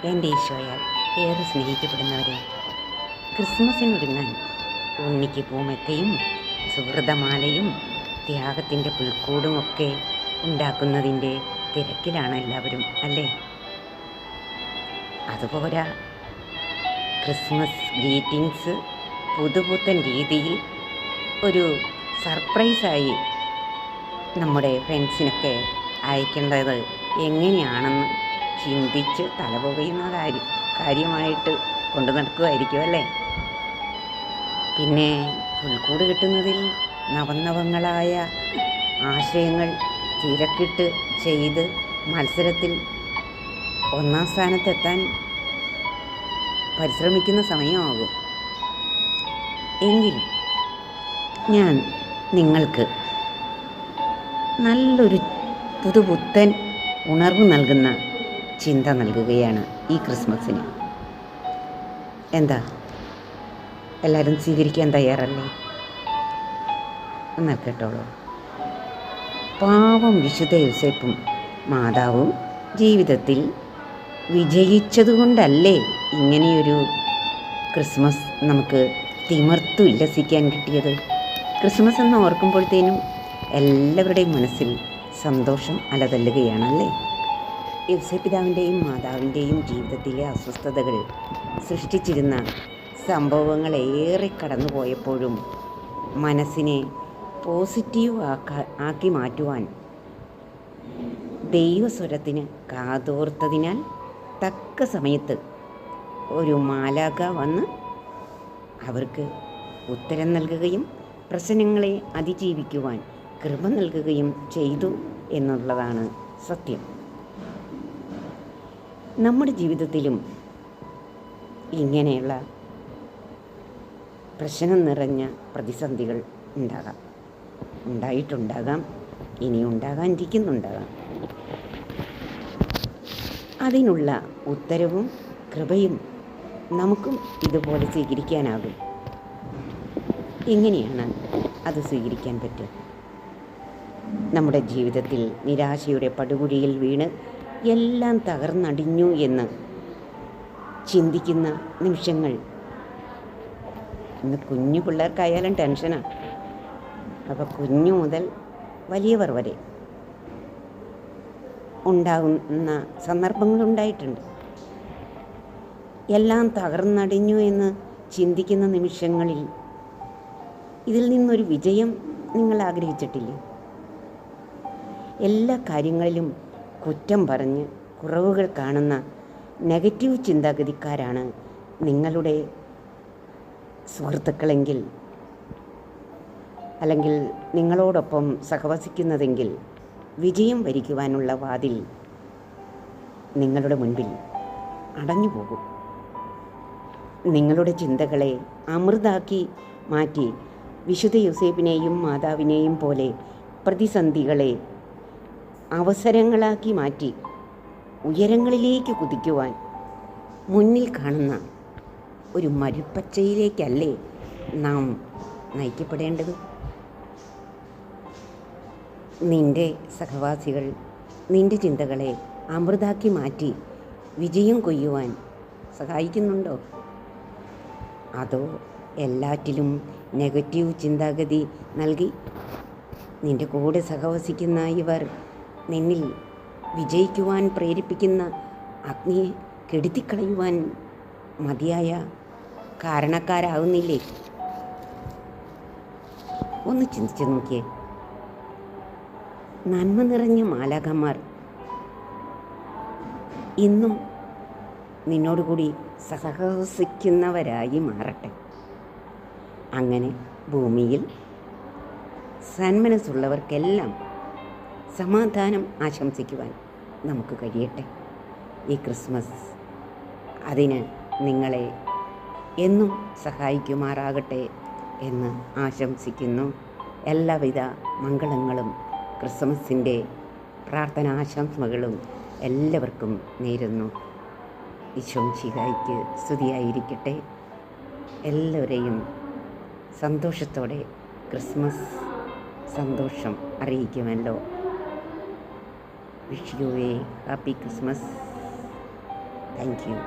എൻ്റെ ഈശോയാൽ ഏറെ സ്നേഹിക്കപ്പെടുന്നവരെ, ക്രിസ്മസിനൊരുങ്ങാൻ ഉണ്ണിക്ക് പൂമെത്തയും സുഹൃതമാലയും ത്യാഗത്തിൻ്റെ പുൽക്കൂടുമൊക്കെ ഉണ്ടാക്കുന്നതിൻ്റെ തിരക്കിലാണ് എല്ലാവരും, അല്ലേ? അതുപോരാ, ക്രിസ്മസ് ഗ്രീറ്റിങ്സ് പുതുപുത്തൻ രീതിയിൽ ഒരു സർപ്രൈസായി നമ്മുടെ ഫ്രണ്ട്സിനൊക്കെ അയക്കേണ്ടത് എങ്ങനെയാണെന്ന് ചിന്തിച്ച് തലപുകയുന്ന കാര്യമായിട്ട് കൊണ്ടു നടക്കുമായിരിക്കും, അല്ലേ? പിന്നെ പുൽക്കൂട് കിട്ടുന്നതിൽ നവനവങ്ങളായ ആശയങ്ങൾ തിരക്കിട്ട് ചെയ്ത് മത്സരത്തിൽ ഒന്നാം സ്ഥാനത്തെത്താൻ പരിശ്രമിക്കുന്ന സമയമാകും. എങ്കിലും ഞാൻ നിങ്ങൾക്ക് നല്ലൊരു പുതുപുത്തൻ ഉണർവ് നൽകുന്ന ചിന്ത നൽകുകയാണ് ഈ ക്രിസ്മസിന്. എന്താ, എല്ലാവരും സ്വീകരിക്കാൻ തയ്യാറല്ലേ? എന്നാൽ കേട്ടോളൂ. പാവം വിശുദ്ധ യോസേപ്പും മാതാവും ജീവിതത്തിൽ വിജയിച്ചതുകൊണ്ടല്ലേ ഇങ്ങനെയൊരു ക്രിസ്മസ് നമുക്ക് തിമിർത്തു ഉല്ലസിക്കാൻ കിട്ടിയത്? ക്രിസ്മസ് എന്ന് ഓർക്കുമ്പോഴത്തേനും എല്ലാവരുടെയും മനസ്സിൽ സന്തോഷം അലതല്ലുകയാണല്ലേ? യോസേപ്പിതാവിൻ്റെയും മാതാവിൻ്റെയും ജീവിതത്തിലെ അസ്വസ്ഥതകൾ സൃഷ്ടിച്ചിരുന്ന സംഭവങ്ങൾ ഏറെ കടന്നുപോയപ്പോഴും മനസ്സിനെ പോസിറ്റീവ് ആക്കി മാറ്റുവാൻ ദൈവസ്വരത്തിന് കാതോർത്തതിനാൽ തക്ക സമയത്ത് ഒരു മാലാഖ വന്ന് അവർക്ക് ഉത്തരം നൽകുകയും പ്രശ്നങ്ങളെ അതിജീവിക്കുവാൻ കൃപ നൽകുകയും ചെയ്തു എന്നുള്ളതാണ് സത്യം. നമ്മുടെ ജീവിതത്തിലും ഇങ്ങനെയുള്ള പ്രശ്നം നിറഞ്ഞ പ്രതിസന്ധികൾ ഉണ്ടായിട്ടുണ്ടാകാം, ഇനി ഉണ്ടാകാനിരിക്കുന്നുണ്ടാകാം. അതിനുള്ള ഉത്തരവും കൃപയും നമുക്കും ഇതുപോലെ സ്വീകരിക്കാനാകും. എങ്ങനെയാണ് അത് സ്വീകരിക്കാൻ പറ്റുക? നമ്മുടെ ജീവിതത്തിൽ നിരാശയുടെ പടുകുഴിയിൽ വീണ് എല്ലാം തകർന്നടിഞ്ഞു എന്ന് ചിന്തിക്കുന്ന നിമിഷങ്ങൾ, ഇന്ന് കുഞ്ഞു പിള്ളേർക്കായാലും ടെൻഷനാണ്. അപ്പോൾ കുഞ്ഞു മുതൽ വലിയവർ വരെ ഉണ്ടാകുന്ന സന്ദർഭങ്ങളുണ്ടായിട്ടുണ്ട്. എല്ലാം തകർന്നടിഞ്ഞു എന്ന് ചിന്തിക്കുന്ന നിമിഷങ്ങളിൽ ഇതിൽ നിന്നൊരു വിജയം നിങ്ങൾ ആഗ്രഹിച്ചിട്ടില്ലേ? എല്ലാ കാര്യങ്ങളിലും കുറ്റം പറഞ്ഞ് കുറവുകൾ കാണുന്ന നെഗറ്റീവ് ചിന്താഗതിക്കാരാണ് നിങ്ങളുടെ സുഹൃത്തുക്കളെങ്കിൽ, അല്ലെങ്കിൽ നിങ്ങളോടൊപ്പം സഹവസിക്കുന്നതെങ്കിൽ വിജയം വരിക്കുവാനുള്ള വാതിൽ നിങ്ങളുടെ മുൻപിൽ അടഞ്ഞു പോകും. നിങ്ങളുടെ ചിന്തകളെ അമൃതാക്കി മാറ്റി വിശുദ്ധ യോസേപ്പിനെയും മാതാവിനെയും പോലെ പ്രതിസന്ധികളെ അവസരങ്ങളാക്കി മാറ്റി ഉയരങ്ങളിലേക്ക് കുതിക്കുവാൻ മുന്നിൽ കാണുന്ന ഒരു മരുപ്പച്ചയിലേക്കല്ലേ നാം നയിക്കപ്പെടേണ്ടത്? നിൻ്റെ സഹവാസികൾ നിൻ്റെ ചിന്തകളെ അമൃതാക്കി മാറ്റി വിജയം കൊയ്യുവാൻ സഹായിക്കുന്നുണ്ടോ? അതോ എല്ലാറ്റിലും നെഗറ്റീവ് ചിന്താഗതി നൽകി നിൻ്റെ കൂടെ സഹവസിക്കുന്ന ഇവർ നിന്നിൽ വിജയിക്കുവാൻ പ്രേരിപ്പിക്കുന്ന അഗ്നിയെ കെടുത്തിക്കളയുവാൻ മതിയായ കാരണക്കാരാകുന്നില്ലേ? ഒന്ന് ചിന്തിച്ചു നോക്കിയേ. നന്മ നിറഞ്ഞ മാലാഖമാർ ഇന്നും നിന്നോടുകൂടി സഹവസിക്കുന്നവരായി മാറട്ടെ. അങ്ങനെ ഭൂമിയിൽ സന്മനസ്സുള്ളവർക്കെല്ലാം സമാധാനം ആശംസിക്കുവാൻ നമുക്ക് കഴിയട്ടെ. ഈ ക്രിസ്മസ് അതിന് നിങ്ങളെ എന്നും സഹായിക്കുമാറാകട്ടെ എന്ന് ആശംസിക്കുന്നു. എല്ലാവിധ മംഗളങ്ങളും ക്രിസ്മസിൻ്റെ പ്രാർത്ഥനാശംസകളും എല്ലാവർക്കും നേരുന്നു. ഈശോ മിശിഹായ്ക്ക് സ്തുതിയായിരിക്കട്ടെ. എല്ലാവരെയും സന്തോഷത്തോടെ ക്രിസ്മസ് സന്തോഷം അറിയിക്കുമല്ലോ. Wish you a happy Christmas. Thank U.